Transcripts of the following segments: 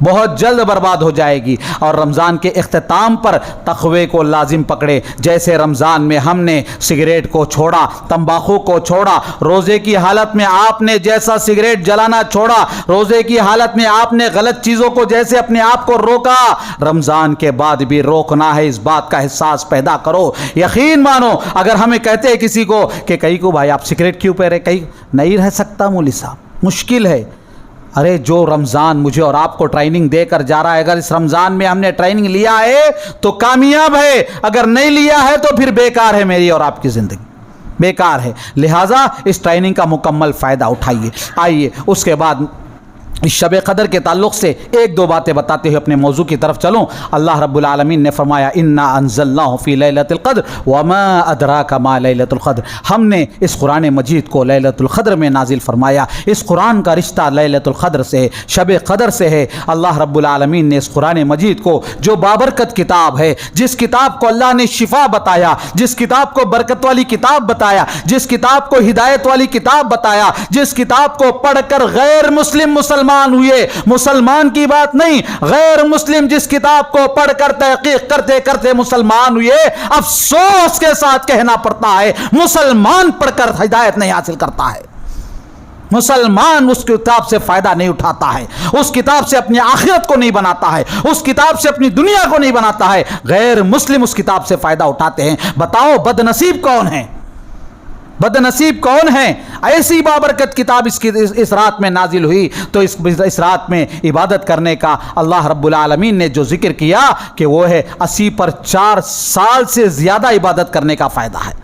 بہت جلد برباد ہو جائے گی۔ اور رمضان کے اختتام پر تقوی کو لازم پکڑے، جیسے رمضان میں ہم نے سگریٹ کو چھوڑا، تمباکو کو چھوڑا، روزے کی حالت میں آپ نے جیسا سگریٹ جلانا چھوڑا، روزے کی حالت میں آپ نے غلط چیزوں کو جیسے اپنے آپ کو روکا، رمضان کے بعد بھی روکنا ہے۔ اس بات کا احساس پیدا کرو، یقین مانو۔ اگر ہمیں کہتے ہیں کسی کو کہ کئی کو بھائی آپ سگریٹ کیوں پی رہے، کئی نہیں رہ سکتا مولوی صاحب، مشکل ہے۔ ارے جو رمضان مجھے اور آپ کو ٹریننگ دے کر جا رہا ہے، اگر اس رمضان میں ہم نے ٹریننگ لیا ہے تو کامیاب ہے، اگر نہیں لیا ہے تو پھر بیکار ہے میری اور آپ کی زندگی، بیکار ہے۔ لہٰذا اس ٹریننگ کا مکمل فائدہ اٹھائیے۔ آئیے اس کے بعد اس شب قدر کے تعلق سے ایک دو باتیں بتاتے ہوئے اپنے موضوع کی طرف چلوں۔ اللہ رب العالمین نے فرمایا انا انزلناہ فی لیلۃ القدر وما ادراک ما لیلۃ القدر، ہم نے اس قرآن مجید کو لیلۃ القدر میں نازل فرمایا۔ اس قرآن کا رشتہ لیلۃ القدر سے ہے، شب قدر سے ہے۔ اللہ رب العالمین نے اس قرآن مجید کو، جو بابرکت کتاب ہے، جس کتاب کو اللہ نے شفا بتایا، جس کتاب کو برکت والی کتاب بتایا، جس کتاب کو ہدایت والی کتاب بتایا، جس کتاب کو پڑھ کر غیر مسلم مسلمان ہوئے، مسلمان کی بات نہیں، غیر مسلم جس کتاب کو پڑھ کر تحقیق کرتے کرتے مسلمان ہوئے، افسوس کے ساتھ کہنا پڑتا ہے مسلمان پڑھ کر ہدایت نہیں حاصل کرتا ہے، مسلمان اس کتاب سے فائدہ نہیں اٹھاتا ہے، اس کتاب سے اپنی آخرت کو نہیں بناتا ہے، اس کتاب سے اپنی دنیا کو نہیں بناتا ہے، غیر مسلم اس کتاب سے فائدہ اٹھاتے ہیں۔ بتاؤ بد نصیب کون ہے، بد نصیب کون ہے؟ ایسی بابرکت کتاب اس رات میں نازل ہوئی، تو اس رات میں عبادت کرنے کا اللہ رب العالمین نے جو ذکر کیا کہ وہ ہے 80 پر 4 سال سے زیادہ عبادت کرنے کا فائدہ ہے،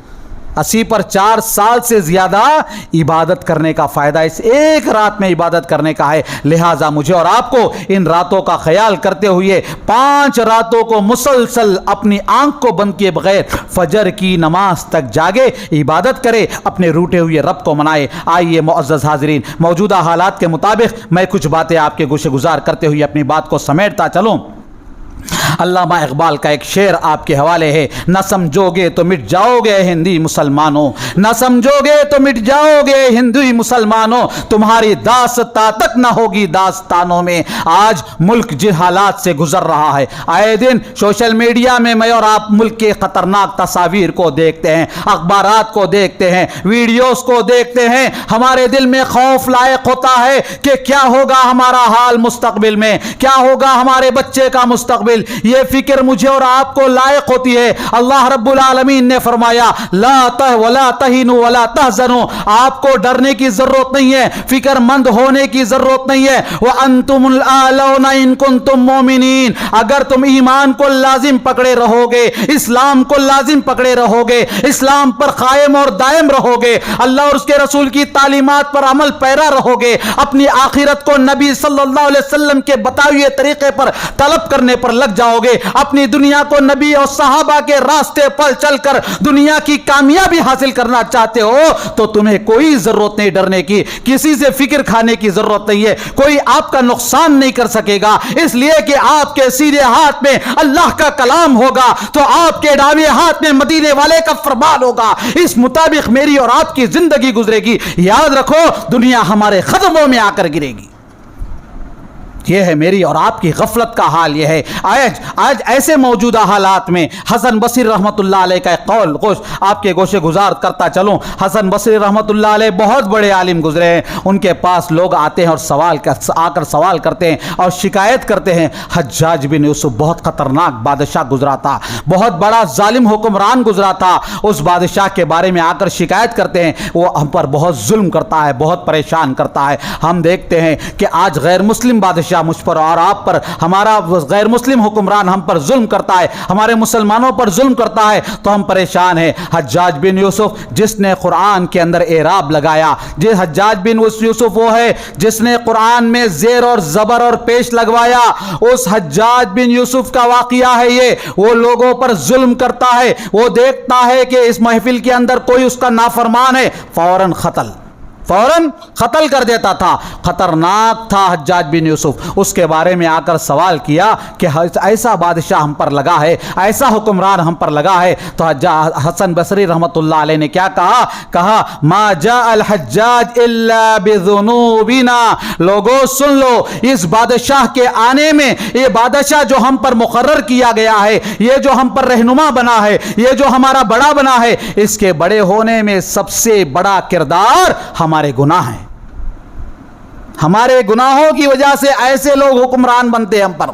80 پر 4 سال سے زیادہ عبادت کرنے کا فائدہ اس ایک رات میں عبادت کرنے کا ہے۔ لہٰذا مجھے اور آپ کو ان راتوں کا خیال کرتے ہوئے 5 راتوں کو مسلسل اپنی آنکھ کو بند کیے بغیر فجر کی نماز تک جاگے، عبادت کرے، اپنے روٹے ہوئے رب کو منائے۔ آئیے معزز حاضرین، موجودہ حالات کے مطابق میں کچھ باتیں آپ کے گوشے گزار کرتے ہوئے اپنی بات کو سمیٹتا چلوں۔ علامہ اقبال کا ایک شعر آپ کے حوالے ہے، نہ سمجھو گے تو مٹ جاؤ گے ہندی مسلمانوں، نہ سمجھو گے تو مٹ جاؤ گے ہندی مسلمانوں، تمہاری داستان تک نہ ہوگی داستانوں میں۔ آج ملک جن حالات سے گزر رہا ہے، آئے دن سوشل میڈیا میں میں اور آپ ملک کے خطرناک تصاویر کو دیکھتے ہیں، اخبارات کو دیکھتے ہیں، ویڈیوز کو دیکھتے ہیں، ہمارے دل میں خوف لائق ہوتا ہے کہ کیا ہوگا ہمارا حال مستقبل میں، کیا ہوگا ہمارے بچے کا مستقبل۔ یہ فکر مجھے اور آپ کو لائق ہوتی ہے۔ اللہ رب العالمین نے فرمایا ولا تہنوا ولا تحزنوا، آپ کو ڈرنے کی ضرورت نہیں ہے، فکر مند ہونے کی ضرورت نہیں ہے۔ وانتم الاعلون ان کنتم مؤمنین، اگر تم ایمان کو لازم پکڑے رہو گے، اسلام کو لازم پکڑے رہو گے، اسلام پر قائم اور دائم رہو گے، اللہ اور اس کے رسول کی تعلیمات پر عمل پیرا رہو گے، اپنی آخرت کو نبی صلی اللہ علیہ وسلم کے بتائے ہوئے طریقے پر طلب کرنے پر لگ جاؤ گے، اپنی دنیا کو نبی اور صحابہ کے راستے پر چل کر دنیا کی کامیابی حاصل کرنا چاہتے ہو، تو تمہیں کوئی ضرورت نہیں ڈرنے کی، کسی سے فکر کھانے کی ضرورت نہیں ہے، کوئی آپ کا نقصان نہیں کر سکے گا، اس لیے کہ آپ کے سیدھے ہاتھ میں اللہ کا کلام ہوگا، تو آپ کے داویں ہاتھ میں مدینے والے کا فرمان ہوگا، اس مطابق میری اور آپ کی زندگی گزرے گی۔ یاد رکھو دنیا ہمارے قدموں میں آ کر گرے گی۔ یہ ہے میری اور آپ کی غفلت کا حال۔ یہ ہے آج ایسے موجودہ حالات میں حسن بصری رحمت اللہ علیہ کا ایک قول آپ کے گوشے گزار کرتا چلوں۔ حسن بصری رحمت اللہ علیہ بہت بڑے عالم گزرے ہیں، ان کے پاس لوگ آتے ہیں اور آ کر سوال کرتے ہیں اور شکایت کرتے ہیں، حجاج بن یوسف بہت خطرناک بادشاہ گزرا تھا، بہت بڑا ظالم حکمران گزرا تھا، اس بادشاہ کے بارے میں آ کر شکایت کرتے ہیں، وہ ہم پر بہت ظلم کرتا ہے، بہت پریشان کرتا ہے۔ ہم دیکھتے ہیں کہ آج غیر مسلم بادشاہ مجھ پر اور آپ پر، ہمارا غیر مسلم حکمران ہم پر ظلم کرتا ہے، ہمارے مسلمانوں پر ظلم کرتا ہے، تو ہم پریشان ہیں۔ حجاج بن یوسف جس نے قرآن کے اندر اعراب لگایا، جس حجاج بن یوسف وہ ہے جس نے قرآن میں زیر اور زبر اور پیش لگوایا، اس حجاج بن یوسف کا واقعہ ہے یہ۔ وہ لوگوں پر ظلم کرتا ہے، وہ دیکھتا ہے کہ اس محفل کے اندر کوئی اس کا نافرمان ہے، فوراً قتل، فوراً قتل کر دیتا تھا. خطرناک تھا حجاج بن یوسف. اس کے بارے میں آ کر سوال کیا کہ ایسا بادشاہ ہم پر لگا ہے, ایسا حکمران ہم پر لگا ہے. تو حسن بصری رحمۃ اللہ علیہ نے کیا کہا ما جاء الحجاج الا بذنوبنا. لوگوں سن لو, اس بادشاہ کے آنے میں, یہ بادشاہ جو ہم پر مقرر کیا گیا ہے, یہ جو ہم پر رہنما بنا ہے, یہ جو ہمارا بڑا بنا ہے, اس کے بڑے ہونے میں سب سے بڑا کردار ہمارے گناہ ہیں. ہمارے گناہوں کی وجہ سے ایسے لوگ حکمران بنتے ہیں ہم پر,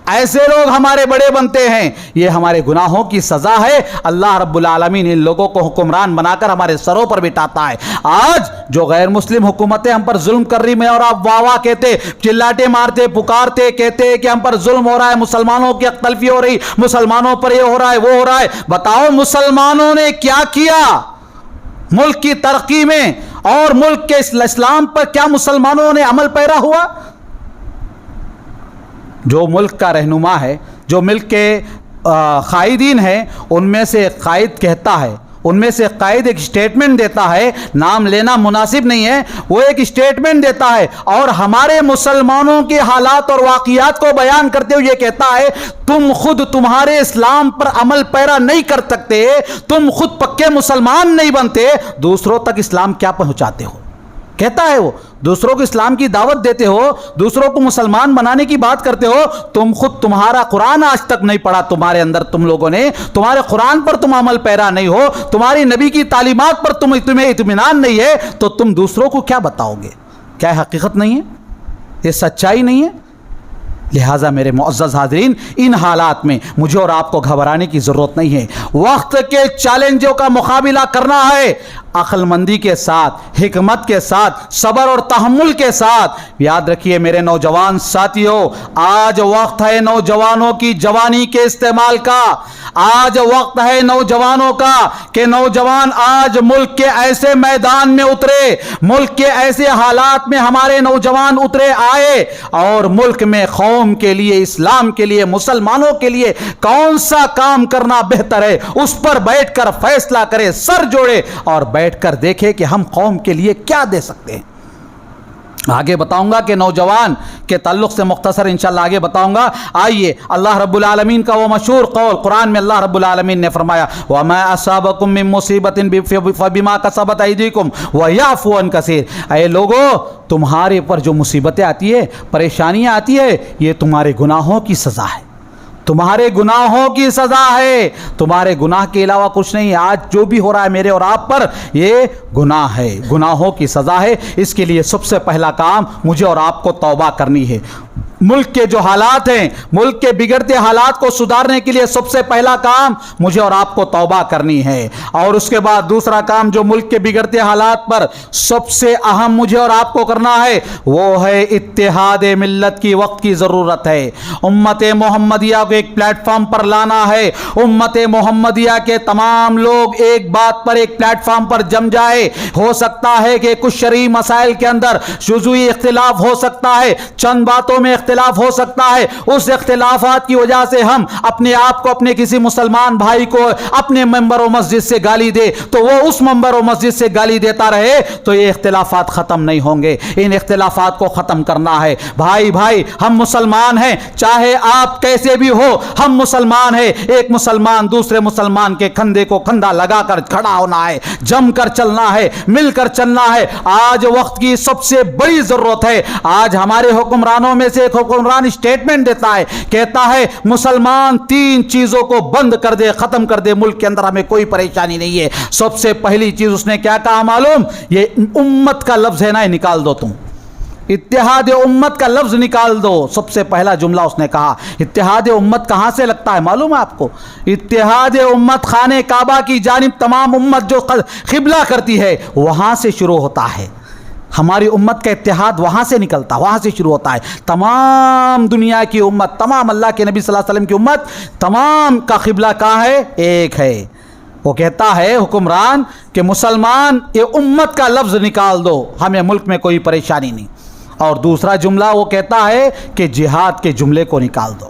ایسے لوگ ہمارے بڑے بنتے ہیں. یہ ہمارے گناہوں کی سزا ہے. اللہ رب العالمین ان لوگوں کو حکمران بنا کر ہمارے سروں پر بٹھاتا ہے. آج جو غیر مسلم حکومتیں ہم پر ظلم کر رہی, میں اور آپ واہ واہ کہتے, چلاٹے مارتے, پکارتے, کہتے کہ ہم پر ظلم ہو رہا ہے, مسلمانوں کی حق تلفی ہو رہی, مسلمانوں پر یہ ہو رہا ہے, وہ ہو رہا ہے. بتاؤ مسلمانوں نے کیا کیا ملک کی ترقی میں, اور ملک کے اسلام پر کیا مسلمانوں نے عمل پیرا ہوا؟ جو ملک کا رہنما ہے, جو ملک کے قائدین ہیں, ان میں سے قائد کہتا ہے, ان میں سے قائد ایک اسٹیٹمنٹ دیتا ہے, نام لینا مناسب نہیں ہے, وہ ایک اسٹیٹمنٹ دیتا ہے اور ہمارے مسلمانوں کے حالات اور واقعات کو بیان کرتے ہوئے یہ کہتا ہے تم خود تمہارے اسلام پر عمل پیرا نہیں کر سکتے, تم خود پکے مسلمان نہیں بنتے, دوسروں تک اسلام کیا پہنچاتے ہو. کہتا ہے وہ, دوسروں کو اسلام کی دعوت دیتے ہو, دوسروں کو مسلمان بنانے کی بات کرتے ہو, تم خود تمہارا قرآن آج تک نہیں پڑھا تمہارے اندر, تم لوگوں نے تمہارے قرآن پر تم عمل پیرا نہیں ہو, تمہاری نبی کی تعلیمات پر تمہیں اطمینان نہیں ہے, تو تم دوسروں کو کیا بتاؤ گے؟ کیا حقیقت نہیں ہے؟ یہ سچائی نہیں ہے؟ لہٰذا میرے معزز حاضرین, ان حالات میں مجھے اور آپ کو گھبرانے کی ضرورت نہیں ہے. وقت کے چیلنجوں کا مقابلہ کرنا ہے عقل مندی کے ساتھ, حکمت کے ساتھ, صبر اور تحمل کے ساتھ. یاد رکھیے میرے نوجوان ساتھیوں, آج وقت ہے نوجوانوں کی جوانی کے استعمال کا, آج وقت ہے نوجوانوں کا کہ نوجوان آج ملک کے ایسے میدان میں اترے, ملک کے ایسے حالات میں ہمارے نوجوان اترے آئے, اور ملک میں قوم کے لیے, اسلام کے لیے, مسلمانوں کے لیے کون سا کام کرنا بہتر ہے اس پر بیٹھ کر فیصلہ کرے, سر جوڑے اور بیٹھ کر دیکھے کہ ہم قوم کے لیے کیا دے سکتے ہیں. آگے بتاؤں گا کہ نوجوان کے تعلق سے مختصر انشاءاللہ آگے بتاؤں گا. آئیے, اللہ رب العالمین کا وہ مشہور قول, قرآن میں اللہ رب العالمین نے فرمایا وَمَا أَصَابَكُم مِّن مُّصِيبَةٍ فَبِمَا كَسَبَتْ أَيْدِيكُمْ وَيَعْفُو عَن كَثِيرٍ. اے لوگو, تمہارے پر جو مصیبتیں آتی ہے, پریشانیاں آتی ہے, یہ تمہارے گناہوں کی سزا ہے, تمہارے گناہوں کی سزا ہے, تمہارے گناہ کے علاوہ کچھ نہیں. آج جو بھی ہو رہا ہے میرے اور آپ پر, یہ گناہ ہے, گناہوں کی سزا ہے. اس کے لیے سب سے پہلا کام مجھے اور آپ کو توبہ کرنی ہے. ملک کے جو حالات ہیں, ملک کے بگڑتے حالات کو سدھارنے کے لیے سب سے پہلا کام مجھے اور آپ کو توبہ کرنی ہے. اور اس کے بعد دوسرا کام جو ملک کے بگڑتے حالات پر سب سے اہم مجھے اور آپ کو کرنا ہے, وہ ہے اتحاد ملت کی وقت کی ضرورت ہے. امت محمدیہ کو ایک پلیٹ فارم پر لانا ہے. امت محمدیہ کے تمام لوگ ایک بات پر, ایک پلیٹ فارم پر جم جائے. ہو سکتا ہے کہ کچھ شرعی مسائل کے اندر جزوی اختلاف ہو سکتا ہے, چند باتوں میں اختلاف ہو سکتا ہے, اس اختلافات کی وجہ سے ہم اپنے آپ کو, اپنے کسی مسلمان بھائی کو اپنے ممبر و مسجد سے گالی دے, تو وہ اس ممبر و مسجد سے گالی دیتا رہے, تو یہ اختلافات ختم نہیں ہوں گے. ان اختلافات کو ختم کرنا ہے. بھائی بھائی ہم مسلمان ہیں, چاہے آپ کیسے بھی ہو, ہم مسلمان ہیں. ایک مسلمان دوسرے مسلمان کے کندھے کو کندھا لگا کر کھڑا ہونا ہے, جم کر چلنا ہے, مل کر چلنا ہے. آج وقت کی سب سے بڑی ضرورت ہے. آج ہمارے حکمرانوں میں سے ایک حکمران اسٹیٹمنٹ دیتا ہے, کہتا ہے مسلمان 3 چیزوں کو بند کر دے, ختم کر دے, ملک کے اندر ہمیں کوئی پریشانی نہیں ہے. سب سے پہلی چیز اس نے کیا کہا معلوم؟ یہ امت کا لفظ ہے نا, نکال دو, تم اتحاد امت کا لفظ نکال دو. سب سے پہلا جملہ اس نے کہا. اتحاد امت کہاں سے لگتا ہے معلوم ہے آپ کو؟ اتحاد امت خانہ کعبہ کی جانب تمام امت جو قبلہ کرتی ہے وہاں سے شروع ہوتا ہے. ہماری امت کا اتحاد وہاں سے نکلتا, وہاں سے شروع ہوتا ہے. تمام دنیا کی امت, تمام اللہ کے نبی صلی اللہ علیہ وسلم کی امت, تمام کا قبلہ کہاں ہے؟ ایک ہے. وہ کہتا ہے حکمران کہ مسلمان یہ امت کا لفظ نکال دو, ہمیں ملک میں کوئی پریشانی نہیں. اور دوسرا جملہ وہ کہتا ہے کہ جہاد کے جملے کو نکال دو.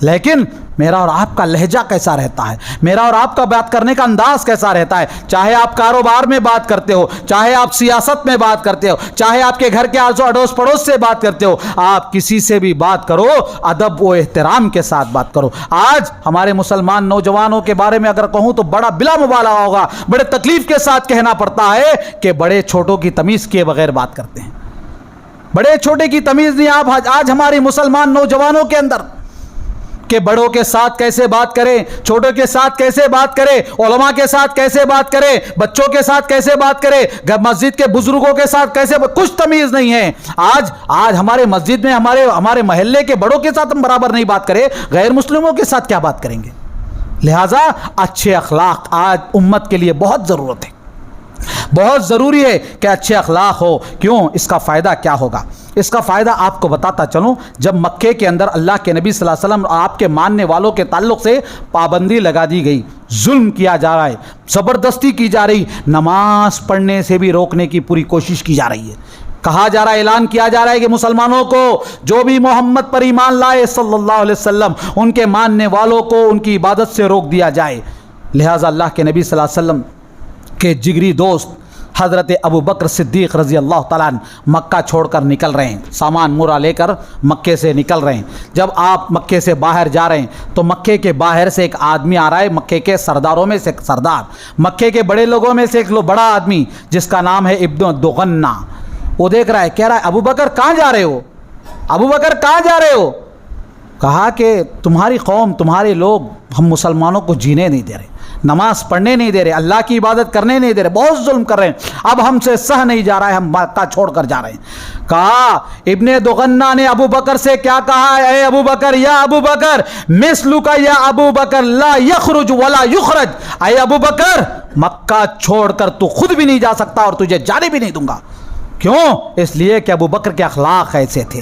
لیکن میرا اور آپ کا لہجہ کیسا رہتا ہے, میرا اور آپ کا بات کرنے کا انداز کیسا رہتا ہے. چاہے آپ کاروبار میں بات کرتے ہو, چاہے آپ سیاست میں بات کرتے ہو, چاہے آپ کے گھر کے اڑوس پڑوس سے بات کرتے ہو, آپ کسی سے بھی بات کرو ادب و احترام کے ساتھ بات کرو. آج ہمارے مسلمان نوجوانوں کے بارے میں اگر کہوں تو بڑا بلا مبالغہ ہوگا, بڑے تکلیف کے ساتھ کہنا پڑتا ہے کہ بڑے چھوٹوں کی تمیز کیے بغیر بات کرتے ہیں. بڑے چھوٹے کی تمیز نہیں آپ آج ہماری مسلمان نوجوانوں کے اندر, کہ بڑوں کے ساتھ کیسے بات کریں, چھوٹوں کے ساتھ کیسے بات کریں, علماء کے ساتھ کیسے بات کریں, بچوں کے ساتھ کیسے بات کریں, مسجد کے بزرگوں کے ساتھ کیسے, کچھ تمیز نہیں ہے. آج ہمارے مسجد میں ہمارے محلے کے بڑوں کے ساتھ ہم برابر نہیں بات کریں, غیر مسلموں کے ساتھ کیا بات کریں گے. لہٰذا اچھے اخلاق آج امت کے لیے بہت ضرورت ہے, بہت ضروری ہے کہ اچھے اخلاق ہو. کیوں؟ اس کا فائدہ کیا ہوگا؟ اس کا فائدہ آپ کو بتاتا چلوں. جب مکے کے اندر اللہ کے نبی صلی اللہ علیہ وسلم اور آپ کے ماننے والوں کے تعلق سے پابندی لگا دی گئی, ظلم کیا جا رہا ہے, زبردستی کی جا رہی, نماز پڑھنے سے بھی روکنے کی پوری کوشش کی جا رہی ہے. کہا جا رہا ہے, اعلان کیا جا رہا ہے کہ مسلمانوں کو جو بھی محمد پر ایمان لائے صلی اللہ علیہ وسلم, ان کے ماننے والوں کو ان کی عبادت سے روک دیا جائے. لہٰذا اللہ کے نبی صلی اللہ علیہ وسلم کے جگری دوست حضرت ابو بکر صدیق رضی اللہ تعالیٰ عنہ مکہ چھوڑ کر نکل رہے ہیں, سامان مورا لے کر مکے سے نکل رہے ہیں. جب آپ مکے سے باہر جا رہے ہیں تو مکے کے باہر سے ایک آدمی آ رہا ہے, مکے کے سرداروں میں سے ایک سردار, مکے کے بڑے لوگوں میں سے ایک بڑا آدمی جس کا نام ہے ابن دغنہ. وہ دیکھ رہا ہے, کہہ رہا ہے ابو بکر کہاں جا رہے ہو, ابو بکر کہاں جا رہے ہو. کہا کہ تمہاری قوم, تمہارے لوگ ہم مسلمانوں کو جینے نہیں دے رہے, نماز پڑھنے نہیں دے رہے, اللہ کی عبادت کرنے نہیں دے رہے, بہت ظلم کر رہے ہیں, اب ہم سے سہ نہیں جا رہا ہے, ہم مکہ چھوڑ کر جا رہے ہیں. کہا ابن دغنہ نے ابو بکر سے کیا کہا, اے ابو بکر, یا ابو بکر مثلک یا ابو بکر لا یخرج ولا یخرج. اے ابو بکر, مکہ چھوڑ کر تو خود بھی نہیں جا سکتا اور تجھے جانے بھی نہیں دوں گا. کیوں؟ اس لیے کہ ابو بکر کے اخلاق ایسے تھے,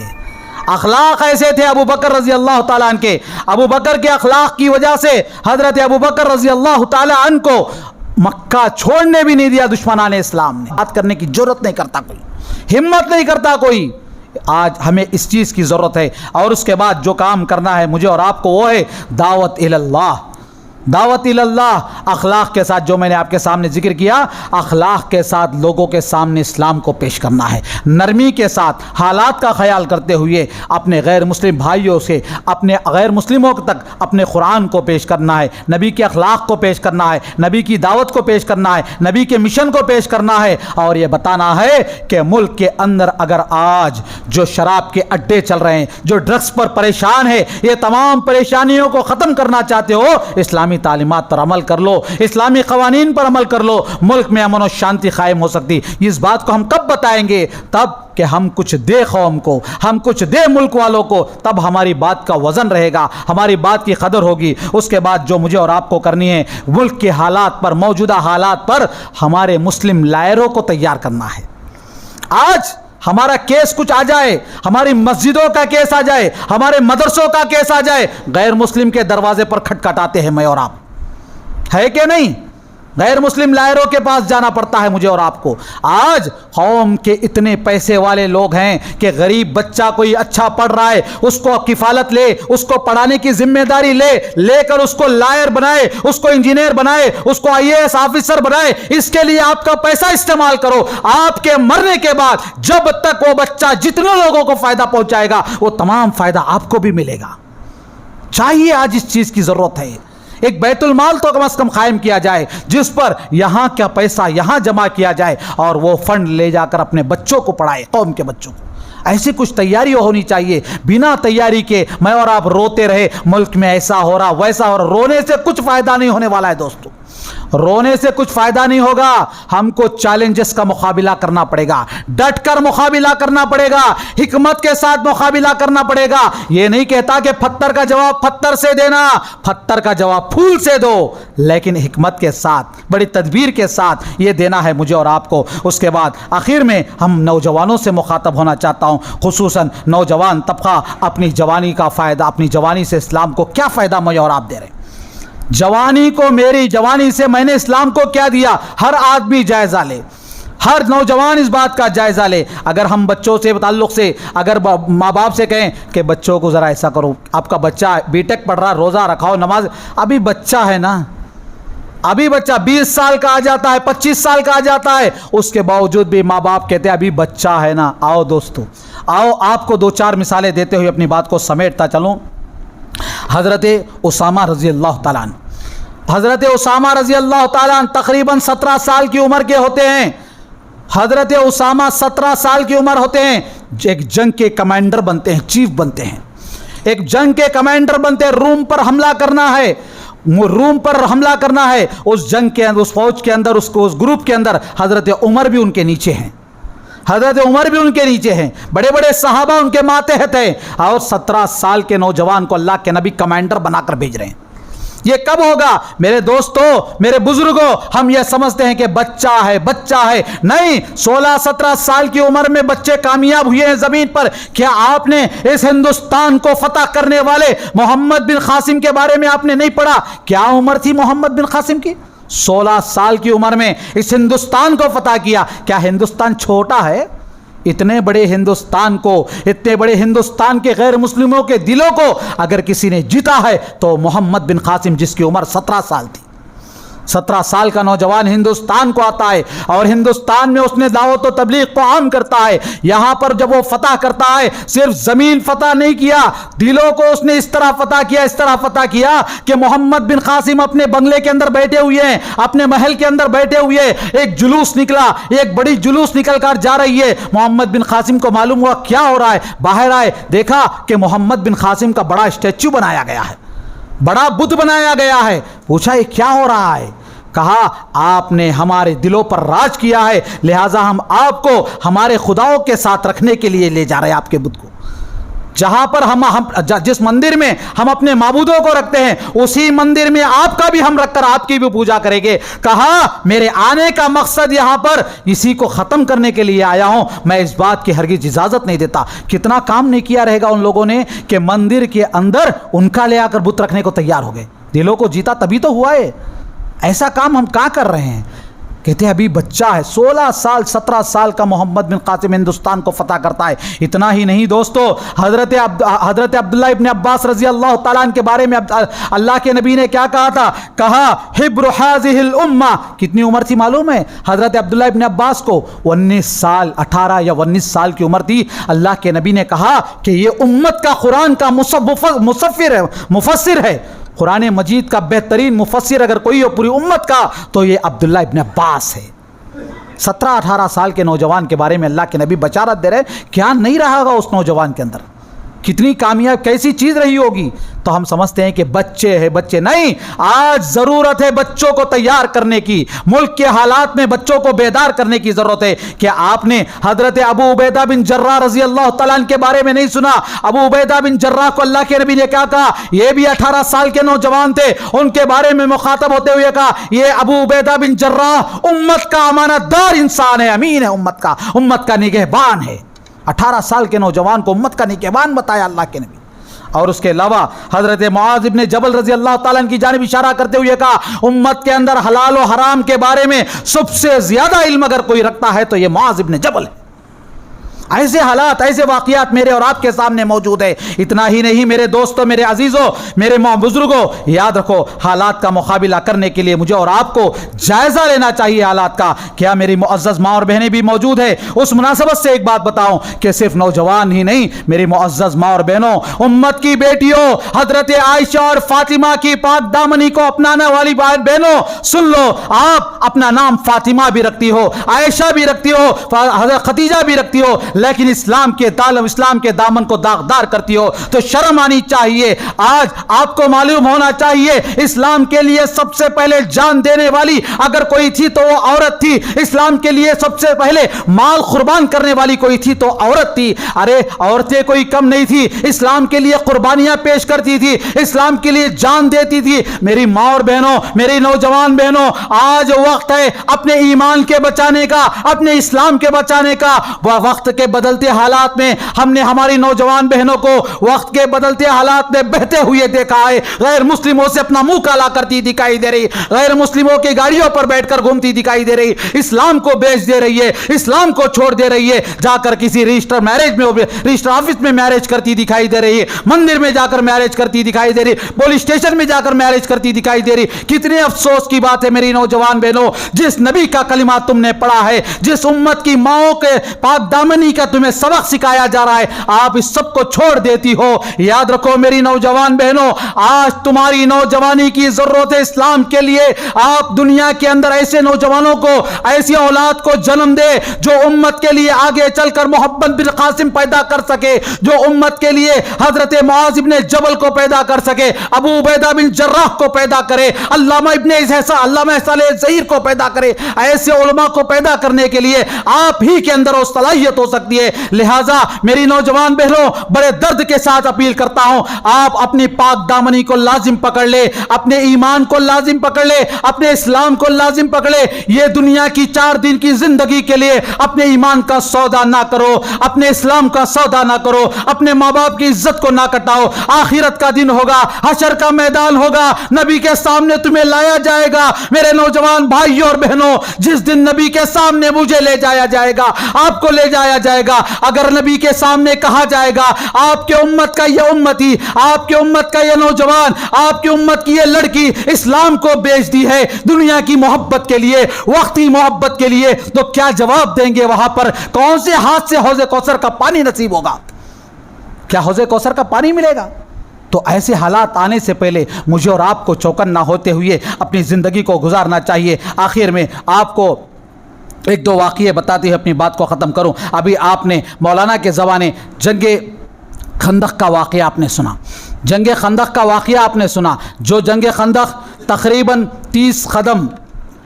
اخلاق ایسے تھے ابو بکر رضی اللہ تعالیٰ عنہ کے. ابو بکر کے اخلاق کی وجہ سے حضرت ابو بکر رضی اللہ تعالیٰ عنہ کو مکہ چھوڑنے بھی نہیں دیا دشمنان اسلام نے. بات کرنے کی جرت نہیں کرتا کوئی, ہمت نہیں کرتا کوئی. آج ہمیں اس چیز کی ضرورت ہے, اور اس کے بعد جو کام کرنا ہے مجھے اور آپ کو وہ ہے دعوت اللہ. دعوت اللہ, اخلاق کے ساتھ, جو میں نے آپ کے سامنے ذکر کیا, اخلاق کے ساتھ لوگوں کے سامنے اسلام کو پیش کرنا ہے, نرمی کے ساتھ, حالات کا خیال کرتے ہوئے اپنے غیر مسلم بھائیوں سے, اپنے غیر مسلموں تک اپنے قرآن کو پیش کرنا ہے, نبی کے اخلاق کو پیش کرنا ہے, نبی کی دعوت کو پیش کرنا ہے, نبی کے مشن کو پیش کرنا ہے, اور یہ بتانا ہے کہ ملک کے اندر اگر آج جو شراب کے اڈے چل رہے ہیں, جو ڈرگس پر پریشان ہے, یہ تمام پریشانیوں کو ختم کرنا چاہتے ہو, اسلامی تعلیمات پر عمل کر لو, اسلامی قوانین پر عمل کر لو, ملک میں امن و شانتی قائم ہو سکتی. اس بات کو ہم کب بتائیں گے؟ تب کہ ہم کچھ دے قوم کو, ہم کچھ دے ملک والوں کو, تب ہماری بات کا وزن رہے گا, ہماری بات کی قدر ہوگی. اس کے بعد جو مجھے اور آپ کو کرنی ہے, ملک کے حالات پر, موجودہ حالات پر ہمارے مسلم لائروں کو تیار کرنا ہے. آج ہمارا کیس کچھ آ جائے, ہماری مسجدوں کا کیس آ جائے, ہمارے مدرسوں کا کیس آ جائے, غیر مسلم کے دروازے پر کھٹکھٹاتے ہیں میں اور آپ, ہے کہ نہیں؟ غیر مسلم لائروں کے پاس جانا پڑتا ہے مجھے اور آپ کو. آج قوم کے اتنے پیسے والے لوگ ہیں کہ غریب بچہ کوئی اچھا پڑھ رہا ہے, اس کو کفالت لے, اس کو پڑھانے کی ذمہ داری لے کر اس کو لائر بنائے, اس کو انجینئر بنائے, اس کو IAS آفیسر بنائے. اس کے لیے آپ کا پیسہ استعمال کرو. آپ کے مرنے کے بعد جب تک وہ بچہ جتنے لوگوں کو فائدہ پہنچائے گا, وہ تمام فائدہ آپ کو بھی ملے گا. چاہیے, آج اس چیز کی ضرورت ہے. ایک بیت المال تو کم از کم قائم کیا جائے, جس پر یہاں کا پیسہ یہاں جمع کیا جائے اور وہ فنڈ لے جا کر اپنے بچوں کو پڑھائے, قوم کے بچوں کو. ایسی کچھ تیاری ہونی چاہیے. بنا تیاری کے میں اور آپ روتے رہے, ملک میں ایسا ہو رہا ویسا ہو رہا, رونے سے کچھ فائدہ نہیں ہونے والا ہے دوستو, رونے سے کچھ فائدہ نہیں ہوگا. ہم کو چیلنجز کا مقابلہ کرنا پڑے گا, ڈٹ کر مقابلہ کرنا پڑے گا, حکمت کے ساتھ مقابلہ کرنا پڑے گا. یہ نہیں کہتا کہ پتھر کا جواب پتھر سے دینا, پتھر کا جواب پھول سے دو, لیکن حکمت کے ساتھ, بڑی تدبیر کے ساتھ یہ دینا ہے مجھے اور آپ کو. اس کے بعد آخر میں ہم نوجوانوں سے مخاطب ہونا چاہتا ہوں, خصوصاً نوجوان طبقہ. اپنی جوانی کا فائدہ, اپنی جوانی سے اسلام کو کیا فائدہ مجھے اور آپ دے رہے ہیں؟ جوانی کو, میری جوانی سے میں نے اسلام کو کیا دیا, ہر آدمی جائزہ لے. ہر نوجوان اس بات کا جائزہ لے. اگر ہم بچوں سے تعلق سے اگر ماں باپ سے کہیں کہ بچوں کو ذرا ایسا کرو, آپ کا بچہ بی ٹیک پڑھ رہا, روزہ رکھاؤ, نماز, ابھی بچہ ہے نا, ابھی بچہ 20 سال کا آ جاتا ہے, 25 سال کا آ جاتا ہے, اس کے باوجود بھی ماں باپ کہتے ہیں ابھی بچہ ہے نا. آؤ دوستو, آؤ آپ کو 2-4 مثالیں دیتے ہوئے اپنی بات کو سمیٹتا چلوں. حضرت اسامہ رضی اللہ تعالیٰ عنہ, حضرت اسامہ رضی اللہ تعالیٰ عنہ تقریباً 17 سال کی عمر کے ہوتے ہیں. حضرت اسامہ 17 سال کی عمر ہوتے ہیں, ایک جنگ کے کمانڈر بنتے ہیں, چیف بنتے ہیں, ایک جنگ کے کمانڈر بنتے ہیں. روم پر حملہ کرنا ہے, روم پر حملہ کرنا ہے. اس جنگ کے اندر, اس فوج کے اندر, اس گروپ کے اندر حضرت عمر بھی ان کے نیچے ہیں, حضرت عمر بھی ان کے نیچے ہیں, بڑے بڑے صحابہ ان کے ماتحت ہیں, اور 17 سال کے نوجوان کو اللہ کے نبی کمانڈر بنا کر بھیج رہے ہیں. یہ کب ہوگا میرے دوستو, میرے بزرگوں؟ ہم یہ سمجھتے ہیں کہ بچہ ہے, بچہ ہے. نہیں, 16-17 سال کی عمر میں بچے کامیاب ہوئے ہیں زمین پر. کیا آپ نے اس ہندوستان کو فتح کرنے والے محمد بن قاسم کے بارے میں آپ نے نہیں پڑھا؟ کیا عمر تھی محمد بن قاسم کی؟ 16 سال کی عمر میں اس ہندوستان کو فتح کیا. کیا ہندوستان چھوٹا ہے؟ اتنے بڑے ہندوستان کو, اتنے بڑے ہندوستان کے غیر مسلموں کے دلوں کو اگر کسی نے جیتا ہے تو محمد بن قاسم, جس کی عمر 17 سال تھی. 17 سال کا نوجوان ہندوستان کو آتا ہے اور ہندوستان میں اس نے دعوت و تبلیغ کو عام کرتا ہے. یہاں پر جب وہ فتح کرتا ہے, صرف زمین فتح نہیں کیا, دلوں کو اس نے اس طرح فتح کیا, اس طرح فتح کیا کہ محمد بن قاسم اپنے بنگلے کے اندر بیٹھے ہوئے ہیں, اپنے محل کے اندر بیٹھے ہوئے, ایک جلوس نکلا, ایک بڑی جلوس نکل کر جا رہی ہے. محمد بن قاسم کو معلوم ہوا کیا ہو رہا ہے, باہر آئے, دیکھا کہ محمد بن قاسم کا بڑا اسٹیچو بنایا گیا ہے, بڑا بت بنایا گیا ہے. پوچھا یہ کیا ہو رہا ہے؟ کہا آپ نے ہمارے دلوں پر راج کیا ہے, لہٰذا ہم آپ کو ہمارے خداؤں کے ساتھ رکھنے کے لیے لے جا رہے ہیں آپ کے بت کو. جہاں پر ہم جس مندر میں ہم اپنے معبودوں کو رکھتے ہیں, اسی مندر میں آپ کا بھی ہم رکھ کر آپ کی بھی پوجا کریں گے. کہا میرے آنے کا مقصد یہاں پر اسی کو ختم کرنے کے لیے آیا ہوں, میں اس بات کی ہرگز اجازت نہیں دیتا. کتنا کام نہیں کیا رہے گا ان لوگوں نے کہ مندر کے اندر ان کا لے آ کر بت رکھنے کو تیار ہو گئے. دلوں کو جیتا تبھی تو ہوا ہے. ایسا کام ہم کہاں کر رہے ہیں؟ کہتے ہیں ابھی بچہ ہے, 16 سال 17 سال کا محمد بن قاسم ہندوستان کو فتح کرتا ہے. اتنا ہی نہیں دوستو, حضرت عبداللہ ابن عباس رضی اللہ تعالیٰ عنہ کے بارے میں اللہ کے نبی نے کیا کہا تھا؟ کہا حبر هذه الامہ. کتنی عمر تھی معلوم ہے حضرت عبداللہ ابن عباس کو؟ 19 سال, 18 یا 19 سال کی عمر تھی. اللہ کے نبی نے کہا کہ یہ امت کا قرآن کا مفسر ہے, قرآن مجید کا بہترین مفسر اگر کوئی ہو پوری امت کا تو یہ عبداللہ ابن عباس ہے. 17-18 سال کے نوجوان کے بارے میں اللہ کے نبی بشارت دے رہے, کیا نہیں رہا گا اس نوجوان کے اندر, کتنی کامیاب کیسی چیز رہی ہوگی. تو ہم سمجھتے ہیں کہ بچے ہیں, بچے نہیں. آج ضرورت ہے بچوں کو تیار کرنے کی, ملک کے حالات میں بچوں کو بیدار کرنے کی ضرورت ہے. کہ آپ نے حضرت ابو عبیدہ بن جراح رضی اللہ تعالیٰ عنہ کے بارے میں نہیں سنا؟ ابو عبیدہ بن جراح کو اللہ کے نبی نے کیا کہا؟ یہ بھی 18 سال کے نوجوان تھے, ان کے بارے میں مخاطب ہوتے ہوئے کہا یہ ابو عبیدہ بن جراح امت کا امانت دار انسان ہے, امین ہے امت کا نگہبان ہے. 18 سال کے نوجوان کو امت کا نگہبان بتایا اللہ کے نبی. اور اس کے علاوہ حضرت معاذ ابن جبل رضی اللہ تعالیٰ عنہ کی جانب اشارہ کرتے ہوئے کہا امت کے اندر حلال و حرام کے بارے میں سب سے زیادہ علم اگر کوئی رکھتا ہے تو یہ معاذ ابن جبل ہے. ایسے حالات, ایسے واقعات میرے اور آپ کے سامنے موجود ہے. اتنا ہی نہیں میرے دوستوں, میرے عزیزوں, میرے بزرگوں, یاد رکھو حالات کا مقابلہ کرنے کے لیے مجھے اور آپ کو جائزہ لینا چاہیے حالات کا. کیا میری معزز ماں اور بہنیں بھی موجود ہے؟ اس مناسبت سے ایک بات بتاؤں کہ صرف نوجوان ہی نہیں, میری معزز ماں اور بہنوں, امت کی بیٹیوں, حضرت عائشہ اور فاطمہ کی پاک دامنی کو اپنانے والی بہنوں, سن لو, آپ اپنا نام فاطمہ بھی رکھتی ہو, عائشہ بھی رکھتی ہو, حضرت خدیجہ بھی رکھتی ہو, لیکن اسلام کے دامن کو داغدار کرتی ہو تو شرم آنی چاہیے. آج آپ کو معلوم ہونا چاہیے اسلام کے لیے سب سے پہلے جان دینے والی اگر کوئی تھی تو وہ عورت تھی. اسلام کے لیے سب سے پہلے مال قربان کرنے والی کوئی تھی تو عورت تھی. ارے عورتیں کوئی کم نہیں تھی, اسلام کے لیے قربانیاں پیش کرتی تھی, اسلام کے لیے جان دیتی تھی. میری ماں اور بہنوں, میری نوجوان بہنوں, آج وقت ہے اپنے ایمان کے بچانے کا, اپنے اسلام کے بچانے کا, وقت کے بدلتے حالات میں ہم نے ہماری نوجوان بہنوں کو وقت کے بدلتے حالات میں بہتے ہوئے دیکھا ہے. غیر مسلموں سے اپنا منہ کالا کرتی دکھائی دے رہی, غیر مسلموں کی گاڑیوں پر بیٹھ کر گھومتی دکھائی دے رہی, اسلام کو بیچ دے رہی ہے, اسلام کو چھوڑ دے رہی ہے, جا کر کسی رجسٹر میرج میں رجسٹر آفس میں میرج کرتی دکھائی دے رہی ہے, مندر میں جا کر میرج کرتی دکھائی دے رہی, پولیس اسٹیشن میں جا کر میرج کرتی دکھائی دے رہی. کتنے افسوس کی بات ہے میری نوجوان بہنوں, جس نبی کا کلمہ تم نے پڑھا ہے, جس امت کی ماؤں کے پاک دامنی کا تمہیں سبق سکھایا جا رہا ہے, آپ اس سب کو چھوڑ دیتی ہو. یاد رکھو میری نوجوان بہنوں, آج تمہاری نوجوانی کی ضرورت ہے اسلام کے لیے. آپ دنیا کے اندر ایسے نوجوانوں کو, ایسی اولاد کو جنم دے جو امت کے لیے آگے چل کر محمد بن قاسم پیدا کر سکے, جو امت کے لیے حضرت معاذ ابن جبل کو پیدا کر سکے, ابو عبیدہ بن جراح کو پیدا کرے, علامہ علامہ صالح ظہیر کو پیدا کرے. ایسے علماء کو پیدا کرنے کے لیے آپ ہی کے اندر وہ صلاحیت ہو سکتی ہے. لہٰذا میری نوجوان بہنوں, بڑے درد کے ساتھ اپیل کرتا ہوں, آپ اپنی پاک دامنی کو لازم پکڑ لے, اپنے ایمان کو لازم پکڑ لے, اپنے اسلام کو لازم پکڑ لے. یہ دنیا کی 4 دن کی زندگی کے لیے اپنے ایمان کا سودا نہ کرو, اپنے اسلام کا سودا نہ کرو, اپنے ماں باپ کی عزت کو نہ کٹاؤ. آخرت کا دن ہوگا, حشر کا میدان ہوگا, نبی کے سامنے تمہیں لایا جائے گا. میرے نوجوان بھائیوں اور بہنوں, جس دن نبی کے سامنے مجھے لے جایا جائے گا, آپ کو لے جایا جائے گا, اگر نبی کے سامنے کہا جائے گا آپ کے امت کا یہ امتی, آپ کے امت کا یہ نوجوان, آپ کی امت کی یہ لڑکی اسلام کو بیچ دی ہے دنیا کی محبت کے لیے, وقتی محبت کے لیے, تو کیا جواب دیں گے وہاں پر؟ کون سے ہاتھ سے حوض کوثر کا پانی نصیب ہوگا؟ کیا حوض کوثر کا پانی ملے گا؟ تو ایسے حالات آنے سے پہلے مجھے اور آپ کو چوکن نہ ہوتے ہوئے اپنی زندگی کو گزارنا چاہیے. آخر میں آپ کو 1-2 واقعے بتاتے ہوئے اپنی بات کو ختم کروں. ابھی آپ نے مولانا کے زمانے جنگ خندق کا واقعہ آپ نے سنا, جنگ خندق کا واقعہ آپ نے سنا. جو جنگ خندق تقریباً 30 قدم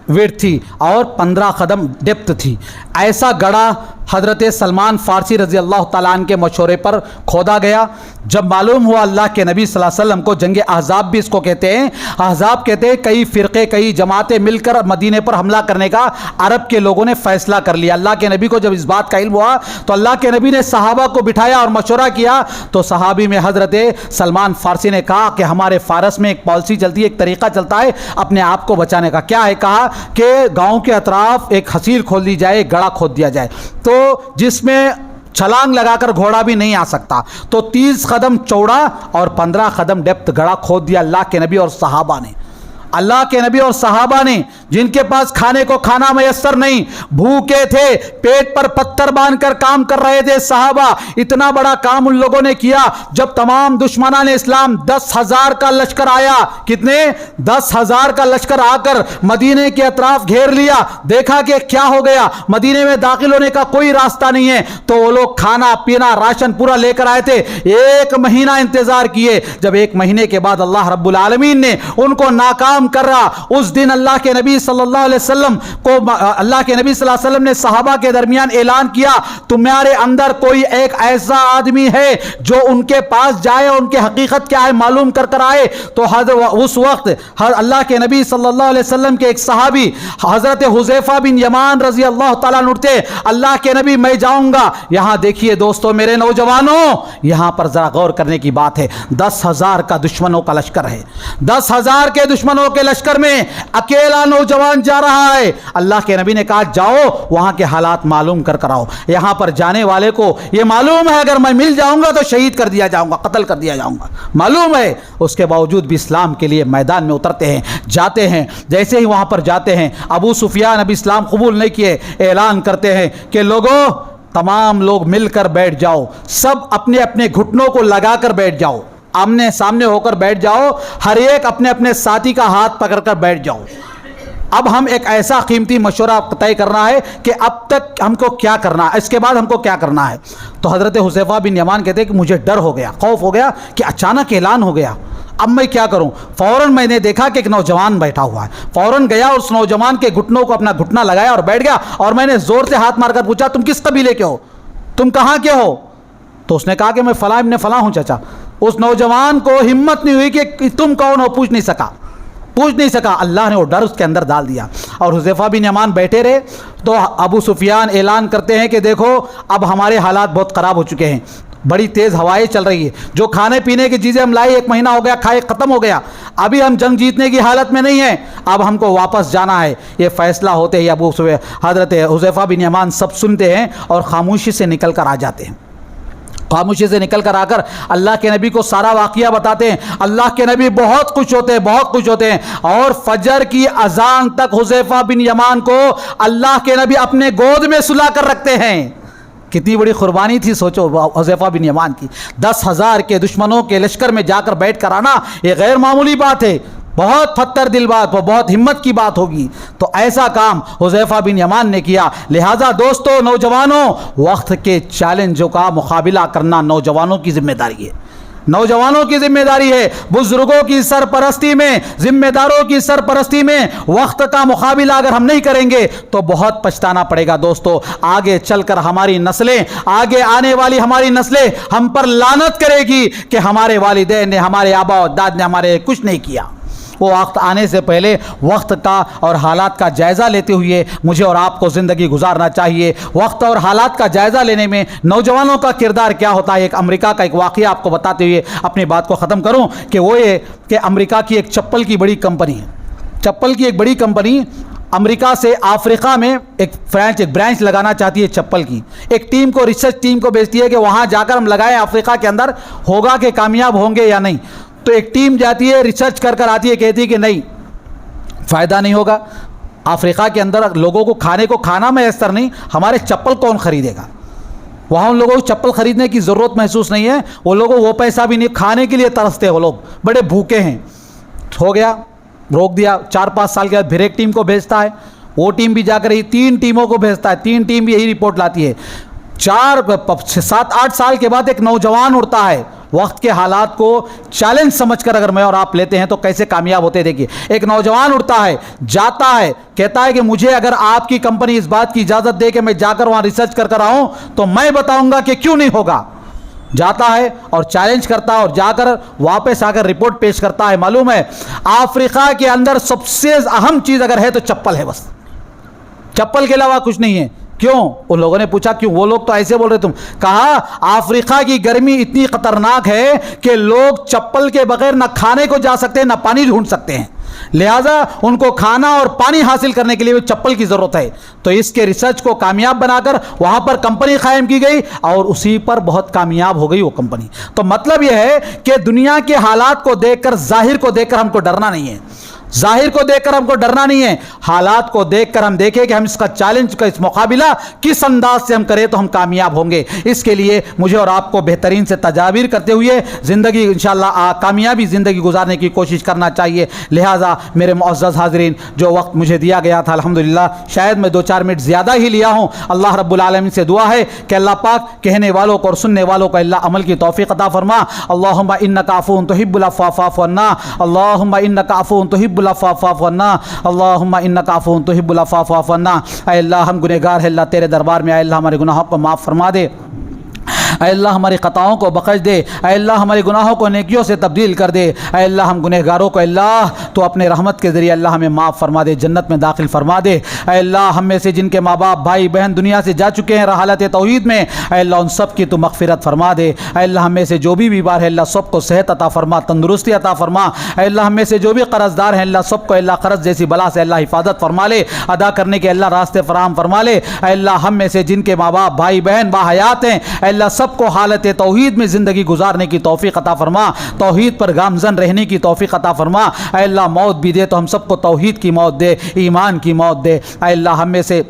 ویڈھ تھی اور 15 قدم ڈیپتھ تھی. ایسا گڑھا حضرت سلمان فارسی رضی اللہ تعالیٰ عنہ کے مشورے پر کھودا گیا. جب معلوم ہوا اللہ کے نبی صلی اللہ علیہ وسلم کو, جنگ احزاب بھی اس کو کہتے ہیں, احزاب کہتے ہیں کئی فرقے, کئی جماعتیں مل کر مدینے پر حملہ کرنے کا عرب کے لوگوں نے فیصلہ کر لیا. اللہ کے نبی کو جب اس بات کا علم ہوا تو اللہ کے نبی نے صحابہ کو بٹھایا اور مشورہ کیا. تو صحابی میں حضرت سلمان فارسی نے کہا کہ ہمارے فارس میں ایک پالیسی چلتی ہے, ایک طریقہ چلتا ہے اپنے آپ کو بچانے کا. کیا ہے؟ کہا کہ گاؤں کے اطراف ایک حصیر کھول دی جائے, ایک گڑھا کھود دیا جائے, تو جس میں چھلانگ لگا کر گھوڑا بھی نہیں آ سکتا. تو 30 قدم چوڑا اور 15 قدم ڈیپتھ گڑھا کھود دیا اللہ کے نبی اور صحابہ نے. اللہ کے نبی اور صحابہ نے, جن کے پاس کھانے کو کھانا میسر نہیں, بھوکے تھے, پیٹ پر پتھر باندھ کر کام کر رہے تھے صحابہ. اتنا بڑا کام ان لوگوں نے کیا. جب تمام دشمنان اسلام 10,000 کا لشکر آیا, کتنے؟ 10,000 کا لشکر آ کر مدینے کے اطراف گھیر لیا, دیکھا کہ کیا ہو گیا, مدینے میں داخل ہونے کا کوئی راستہ نہیں ہے. تو وہ لوگ کھانا پینا راشن پورا لے کر آئے تھے. 1 مہینہ انتظار کیے. جب 1 مہینے کے بعد اللہ رب العالمین نے ان کو ناکام کر رہا, اس دن اللہ کے نبی صلی اللہ علیہ وسلم کو, اللہ کے نبی صلی اللہ علیہ وسلم نے صحابہ کے درمیان اعلان کیا, تمہارے اندر کوئی ایک ایسا آدمی ہے جو ان کے پاس جائے اور ان کی حقیقت کیا ہے معلوم کر کر آئے. تو اس وقت اللہ کے نبی صلی اللہ علیہ وسلم کے ایک صحابی حضرت حذیفہ بن یمان رضی اللہ تعالیٰ عنہ اٹھتے, اللہ کے نبی میں جاؤں گا. یہاں دیکھیے دوستو میرے نوجوانوں, یہاں پر ذرا غور کرنے کی بات ہے. 10,000 کا دشمنوں کا لشکر ہے, 10,000 کے دشمنوں کے لشکر میں اکیلا نوجوان جا رہا ہے. اللہ کے نبی نے کہا جاؤ وہاں کے حالات معلوم کر آؤ. یہاں پر جانے والے کو یہ معلوم ہے اگر میں مل جاؤں گا تو شہید کر دیا جاؤں گا, قتل کر دیا جاؤں گا, معلوم ہے. اس کے باوجود بھی اسلام کے لیے میدان میں اترتے ہیں, جاتے ہیں. جیسے ہی وہاں پر جاتے ہیں, ابو سفیان ابھی اسلام قبول نہیں کیے, اعلان کرتے ہیں کہ لوگوں تمام لوگ مل کر بیٹھ جاؤ, سب اپنے اپنے گھٹنوں کو لگا کر بیٹھ جاؤ, آمنے سامنے ہو کر بیٹھ جاؤ, ہر ایک اپنے اپنے ساتھی کا ہاتھ پکڑ کر بیٹھ جاؤ. اب ہم ایک ایسا قیمتی مشورہ طے کرنا ہے کہ اب تک ہم کو کیا کرنا ہے, اس کے بعد ہم کو کیا کرنا ہے. تو حضرت حذیفہ بن یمان کہتے ہیں کہ مجھے ڈر ہو گیا, خوف ہو گیا کہ اچانک اعلان ہو گیا, اب میں کیا کروں. فوراً میں نے دیکھا کہ ایک نوجوان بیٹھا ہوا ہے, فوراً گیا اور اس نوجوان کے گھٹنوں کو اپنا گھٹنا لگایا اور بیٹھ گیا, اور میں نے زور سے ہاتھ مار کر پوچھا تم کس قبیلے کے ہو, تم کہاں کے ہو؟ تو اس نے کہا کہ میں فلاں ابن فلاں ہوں چچا. اس نوجوان کو ہمت نہیں ہوئی کہ تم کون ہو, پوچھ نہیں سکا. اللہ نے وہ ڈر اس کے اندر ڈال دیا. اور حذیفہ بن یمان بیٹھے رہے تو ابو سفیان اعلان کرتے ہیں کہ دیکھو اب ہمارے حالات بہت خراب ہو چکے ہیں، بڑی تیز ہوائیں چل رہی ہے، جو کھانے پینے کی چیزیں ہم لائے 1 مہینہ ہو گیا کھائے ختم ہو گیا، ابھی ہم جنگ جیتنے کی حالت میں نہیں ہیں، اب ہم کو واپس جانا ہے۔ یہ فیصلہ ہوتے ہی حضرت حذیفہ بن یمان سب سنتے ہیں اور خاموشی سے نکل کر آ جاتے ہیں، خاموشی سے نکل کر آ کر اللہ کے نبی کو سارا واقعہ بتاتے ہیں۔ اللہ کے نبی بہت خوش ہوتے ہیں، بہت خوش ہوتے ہیں، اور فجر کی اذان تک حذیفہ بن یمان کو اللہ کے نبی اپنے گود میں سلا کر رکھتے ہیں۔ کتنی بڑی قربانی تھی سوچو حذیفہ بن یمان کی، 10,000 کے دشمنوں کے لشکر میں جا کر بیٹھ کر آنا یہ غیر معمولی بات ہے، بہت پتھر دل بات، بہت ہمت کی بات ہوگی۔ تو ایسا کام حذیفہ بن یمان نے کیا۔ لہٰذا دوستو، نوجوانوں، وقت کے چیلنجوں کا مقابلہ کرنا نوجوانوں کی ذمہ داری ہے، نوجوانوں کی ذمہ داری ہے۔ بزرگوں کی سرپرستی میں، ذمہ داروں کی سرپرستی میں وقت کا مقابلہ اگر ہم نہیں کریں گے تو بہت پچھتانا پڑے گا۔ دوستو، آگے چل کر ہماری نسلیں، آگے آنے والی ہماری نسلیں ہم پر لعنت کرے گی کہ ہمارے والدین نے، ہمارے آبا و اجداد نے ہمارے کچھ نہیں کیا۔ وہ وقت آنے سے پہلے وقت کا اور حالات کا جائزہ لیتے ہوئے مجھے اور آپ کو زندگی گزارنا چاہیے۔ وقت اور حالات کا جائزہ لینے میں نوجوانوں کا کردار کیا ہوتا ہے۔ ایک امریکہ کا ایک واقعہ آپ کو بتاتے ہوئے اپنی بات کو ختم کروں کہ وہ یہ کہ امریکہ کی ایک چپل کی بڑی کمپنی ہے، چپل کی ایک بڑی کمپنی امریکہ سے افریقہ میں ایک برانچ لگانا چاہتی ہے چپل کی۔ ایک ٹیم کو، ریسرچ ٹیم کو بھیجتی ہے کہ وہاں جا کر ہم لگائیں، افریقہ کے اندر ہوگا کہ کامیاب ہوں گے یا نہیں۔ تو ایک ٹیم جاتی ہے، ریسرچ کر کر آتی ہے، کہتی ہے کہ نہیں، فائدہ نہیں ہوگا، افریقہ کے اندر لوگوں کو کھانا میسر نہیں، ہمارے چپل کون خریدے گا؟ وہاں ان لوگوں کو چپل خریدنے کی ضرورت محسوس نہیں ہے، وہ لوگوں وہ پیسہ بھی نہیں، کھانے کے لیے ترستے ہیں، وہ لوگ بڑے بھوکے ہیں۔ ہو گیا، روک دیا۔ 4-5 سال کے بعد پھر ایک ٹیم کو بھیجتا ہے، وہ ٹیم بھی جا کر 3 ٹیموں کو بھیجتا ہے، 3 ٹیم بھی یہی رپورٹ لاتی ہے۔ 7-8 سال کے بعد ایک نوجوان اڑتا ہے، وقت کے حالات کو چیلنج سمجھ کر اگر میں اور آپ لیتے ہیں تو کیسے کامیاب ہوتے۔ دیکھیے، ایک نوجوان اڑتا ہے، جاتا ہے، کہتا ہے کہ مجھے اگر آپ کی کمپنی اس بات کی اجازت دے کہ میں جا کر وہاں ریسرچ کر آؤں تو میں بتاؤں گا کہ کیوں نہیں ہوگا۔ جاتا ہے اور چیلنج کرتا ہے اور جا کر واپس آ کر رپورٹ پیش کرتا ہے۔ معلوم ہے افریقہ کے اندر سب سے اہم چیز اگر ہے تو چپل ہے، بس چپل کے علاوہ کچھ نہیں ہے۔ کیوں؟ ان لوگوں نے پوچھا کیوں؟ وہ لوگ تو ایسے بول رہے تم، کہا افریقہ کی گرمی اتنی خطرناک ہے کہ لوگ چپل کے بغیر نہ کھانے کو جا سکتے ہیں نہ پانی ڈھونڈ سکتے ہیں، لہٰذا ان کو کھانا اور پانی حاصل کرنے کے لیے چپل کی ضرورت ہے۔ تو اس کے ریسرچ کو کامیاب بنا کر وہاں پر کمپنی قائم کی گئی اور اسی پر بہت کامیاب ہو گئی وہ کمپنی۔ تو مطلب یہ ہے کہ دنیا کے حالات کو دیکھ کر، ظاہر کو دیکھ کر ہم کو ڈرنا نہیں ہے، ظاہر کو دیکھ کر ہم کو ڈرنا نہیں ہے، حالات کو دیکھ کر ہم دیکھیں کہ ہم اس کا چیلنج کا، اس مقابلہ کس انداز سے ہم کریں تو ہم کامیاب ہوں گے۔ اس کے لیے مجھے اور آپ کو بہترین سے تجاویر کرتے ہوئے زندگی انشاءاللہ کامیابی زندگی گزارنے کی کوشش کرنا چاہیے۔ لہٰذا میرے معزز حاضرین، جو وقت مجھے دیا گیا تھا الحمدللہ شاید میں 2-4 منٹ زیادہ ہی لیا ہوں۔ اللہ رب العالمین سے دعا ہے کہ اللہ پاک کہنے والوں کو اور سننے والوں کو اللہ عمل کی توفیق عطا فرما۔ اللہم انک عفو تحب العفو فاعف عنا، اللہم انک عفو تحب العفو فاعف عنا، اللہم انک عفو تحب العفو فاعف عنا۔ اے اللہ، ہم گنہگار ہیں اللہ، تیرے دربار میں، اے اللہ ہمارے گناہوں کو معاف فرما دے، اے اللہ ہماری خطاؤں کو بخش دے، اے اللہ ہمارے گناہوں کو نیکیوں سے تبدیل کر دے، اے اللہ ہم گنہگاروں کو اللہ تو اپنے رحمت کے ذریعے اللہ ہمیں معاف فرما دے، جنت میں داخل فرما دے۔ اے اللہ ہم میں سے جن کے ماں باپ بھائی بہن دنیا سے جا چکے ہیں حالت توحید میں، اے اللہ ان سب کی تو مغفرت فرما دے۔ اے اللہ ہم میں سے جو بھی بیمار ہے اللہ سب کو صحت عطا فرما، تندرستی عطا فرما۔ اے اللہ ہم میں سے جو بھی قرض دار ہیں اللہ سب کو اللہ قرض جیسی بلا سے اللہ حفاظت فرما لے، ادا کرنے کے اللہ راستے فراہم فرما لے۔ اے اللہ ہم میں سے جن کے ماں باپ بھائی بہن باحیات ہیں اے اللہ سب کو حالت توحید میں زندگی گزارنے کی توفیق عطا فرما، توحید پر گامزن رہنے کی توفیق عطا فرما۔ اے اللہ موت بھی دے تو ہم سب کو توحید کی موت دے، ایمان کی موت دے۔ اے اللہ ہم میں سے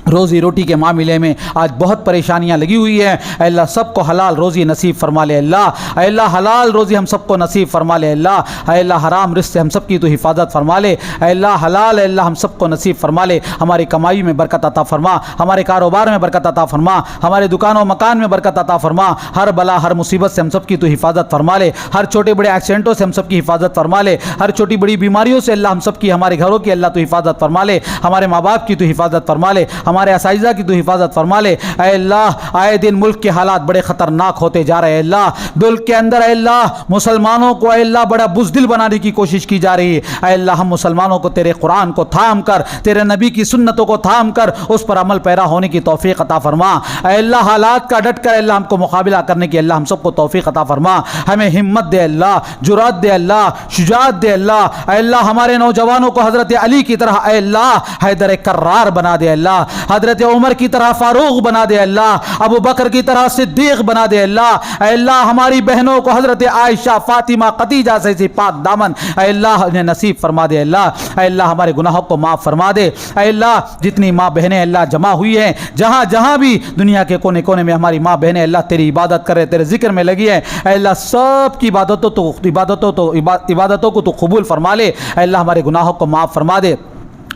روزی روٹی کے معاملے میں آج بہت پریشانیاں لگی ہوئی ہیں، اے اللہ سب کو حلال روزی نصیب فرما لے اللہ، اے اللہ حلال روزی ہم سب کو نصیب فرما لے اللہ، اے اللہ حرام رزق سے ہم سب کی تو حفاظت فرما لے، اے اللہ حلال اے اللہ ہم سب کو نصیب فرما لے، ہماری کمائی میں برکت عطا فرما، ہمارے کاروبار میں برکت عطا فرما، ہمارے دکان و مکان میں برکت عطا فرما، ہر بلا ہر مصیبت سے ہم سب کی تو حفاظت فرما لے، ہر چھوٹے بڑے ایکسیڈنٹوں سے ہم سب کی حفاظت فرما لے، ہر چھوٹی بڑی بیماریوں سے اللہ ہم سب کی، ہمارے گھروں کی اللہ تو حفاظت فرما لے، ہمارے ماں باپ کی تو حفاظت فرما لے، ہمارے اساتذہ کی تو حفاظت فرما لے اے اللہ۔ آئے دن ملک کے حالات بڑے خطرناک ہوتے جا رہے ہیں اللہ، ملک کے اندر اے اللہ مسلمانوں کو اے اللہ بڑا بزدل بنانے کی کوشش کی جا رہی ہے اے اللہ۔ ہم مسلمانوں کو تیرے قرآن کو تھام کر، تیرے نبی کی سنتوں کو تھام کر اس پر عمل پیرا ہونے کی توفیق عطا فرما اے اللہ۔ حالات کا ڈٹ کر اے اللہ ہم کو مقابلہ کرنے کی اللہ ہم سب کو توفیق عطا فرما، ہمیں ہمت دے اللہ، جرأت دے اللہ، شجاعت دے اللہ اے اللہ۔ ہمارے نوجوانوں کو حضرت علی کی طرح اے اللہ حیدر کرار بنا دے اللہ، حضرت عمر کی طرح فاروق بنا دے اللہ، ابو بکر کی طرح صدیق بنا دے اللہ اے اللہ۔ ہماری بہنوں کو حضرت عائشہ، فاطمہ، خدیجہ سے پاک دامن اے اللہ انہیں نصیب فرما دے اللہ اے اللہ۔ ہمارے گناہوں کو معاف فرما دے اے اللہ۔ جتنی ماں بہنیں اللہ جمع ہوئی ہیں جہاں جہاں بھی دنیا کے کونے کونے میں ہماری ماں بہنیں اللہ تیری عبادت کرے، تیرے ذکر میں لگی ہے اے اللہ، سب کی عبادتوں کو تو قبول فرما لے اے اللہ۔ ہمارے گناہوں کو معاف فرما دے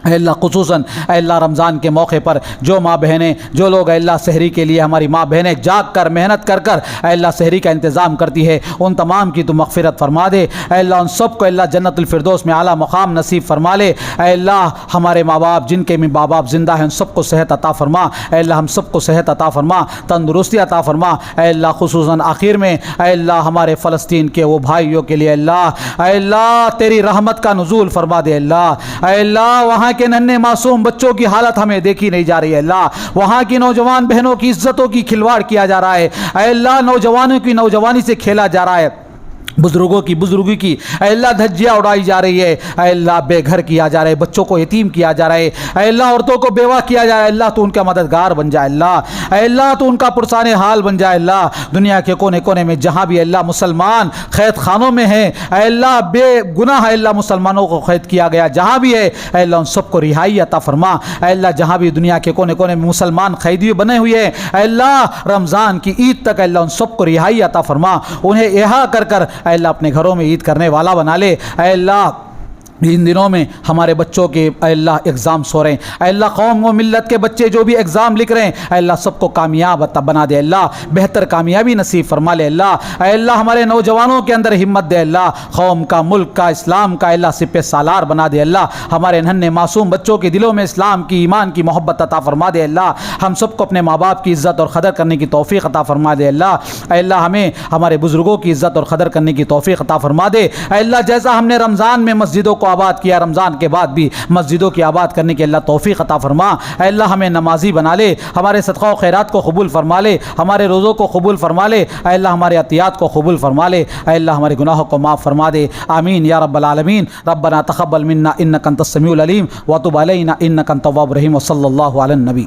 اے اللہ۔ خصوصاً اے اللہ رمضان کے موقع پر جو ماں بہنیں، جو لوگ اے اللہ سحری کے لیے ہماری ماں بہنیں جاگ کر محنت کر اے اللہ سحری کا انتظام کرتی ہے، ان تمام کی تو مغفرت فرما دے اے اللہ۔ ان سب کو اے اللہ جنت الفردوس میں اعلیٰ مقام نصیب فرما لے اے اللہ۔ ہمارے ماں باپ جن کے ماں باپ زندہ ہیں ان سب کو صحت عطا فرما اے اللہ، ہم سب کو صحت عطا فرما، تندرستی عطا فرما اے اللہ۔ خصوصاً آخر میں اے اللہ ہمارے فلسطین کے وہ بھائیوں کے لیے اللہ اے اللہ تیری رحمت کا نزول فرما دے اللہ اے اللہ۔ وہاں کے ننھے معصوم بچوں کی حالت ہمیں دیکھی نہیں جا رہی ہے اللہ، وہاں کی نوجوان بہنوں کی عزتوں کی کھلواڑ کیا جا رہا ہے اے اللہ، نوجوانوں کی نوجوانی سے کھیلا جا رہا ہے، بزرگوں کی بزرگی کی اے اللہ دھجیاں اڑائی جا رہی ہے اے اللہ، بے گھر کیا جا رہا ہے، بچوں کو یتیم کیا جا رہا ہے اے اللہ، عورتوں کو بیوہ کیا جا رہا ہے اللہ۔ تو ان کا مددگار بن جائے اللہ اے اللہ، تو ان کا پرسان حال بن جائے اللہ۔ دنیا کے کونے کونے میں جہاں بھی اللہ مسلمان قید خانوں میں ہیں اے اللہ، بے گناہ اے اللہ مسلمانوں کو قید کیا گیا جہاں بھی ہے اے اللہ، ان سب کو رہائی عطا فرما اے اللہ۔ جہاں بھی دنیا کے کونے کونے میں مسلمان قیدی بنے ہوئے ہیں اے اللہ، رمضان کی عید تک اے اللہ ان سب کو رہائی عطا فرما، انہیں رہا کر اے اللہ اپنے گھروں میں عید کرنے والا بنا لے اے اللہ۔ ان دنوں میں ہمارے بچوں کے اے اللہ ایگزامس ہو رہے ہیں اے اللہ، قوم و ملت کے بچے جو بھی ایگزام لکھ رہے ہیں اے اللہ سب کو کامیاب بنا دے اللہ، بہتر کامیابی نصیب فرما لے اللہ اے اللہ۔ ہمارے نوجوانوں کے اندر ہمت دے اللہ، قوم کا، ملک کا، اسلام کا اللہ سپہ سالار بنا دے اللہ۔ ہمارے ننھے معصوم بچوں کے دلوں میں اسلام کی، ایمان کی محبت عطا فرما دے اللہ۔ ہم سب کو اپنے ماں باپ کی عزت اور قدر کرنے کی توفیق عطا فرما دے اللہ اے اللہ۔ ہمیں ہمارے بزرگوں کی عزت اور قدر کرنے کی توفیق عطا فرما دے اے اللہ۔ جیسا ہم نے رمضان میں مسجدوں کو آباد کیا، رمضان کے بعد بھی مسجدوں کی آباد کرنے کی اللہ توفیق عطا فرما اے اللہ۔ ہمیں نمازی بنا لے، ہمارے صدقہ و خیرات کو قبول فرما لے، ہمارے روزوں کو قبول فرما لے اے اللہ، ہمارے عطیات کو قبول فرما لے اے اللہ، ہمارے گناہوں کو معاف فرما دے آمین یا رب العالمین۔ ربنا تقبل منا انک انت السمیع العلیم وتب علینا انک انت التواب الرحیم وصلی اللہ علی النبی۔